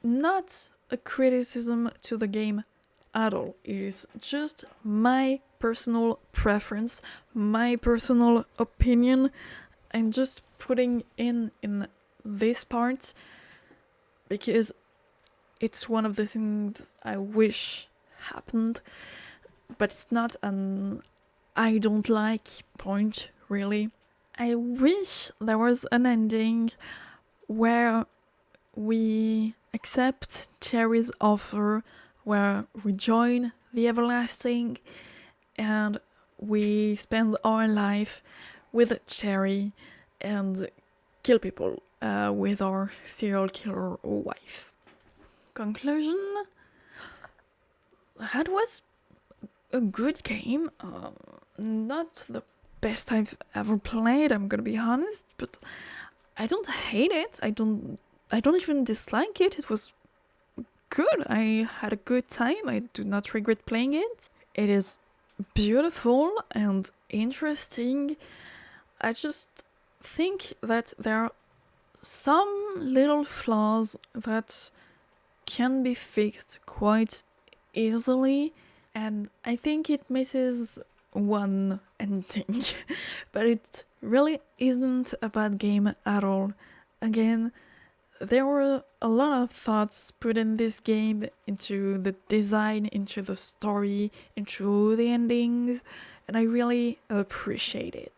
not a criticism to the game at all. It is just my personal preference, my personal opinion. I'm just putting in this part because it's one of the things I wish happened, but it's not an I don't like point, really. I wish there was an ending where we accept Cherry's offer, where we join the Everlasting and we spend our life with Cherry and kill people with our serial killer wife. Conclusion? That was a good game. Not the best I've ever played, I'm gonna be honest, but I don't hate it. I don't even dislike it. It was good. I had a good time. I do not regret playing it. It is beautiful and interesting. I just think that there are some little flaws that can be fixed quite easily, and I think it misses one ending, but it really isn't a bad game at all. Again, there were a lot of thoughts put in this game, into the design, into the story, into the endings, and I really appreciate it.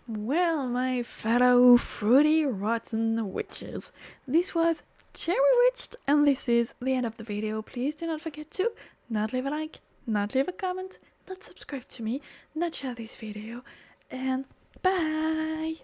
Well, my fellow fruity rotten witches, this was Cherrywitched, and this is the end of the video. Please do not forget to not leave a like, not leave a comment, not subscribe to me, not share this video, and bye!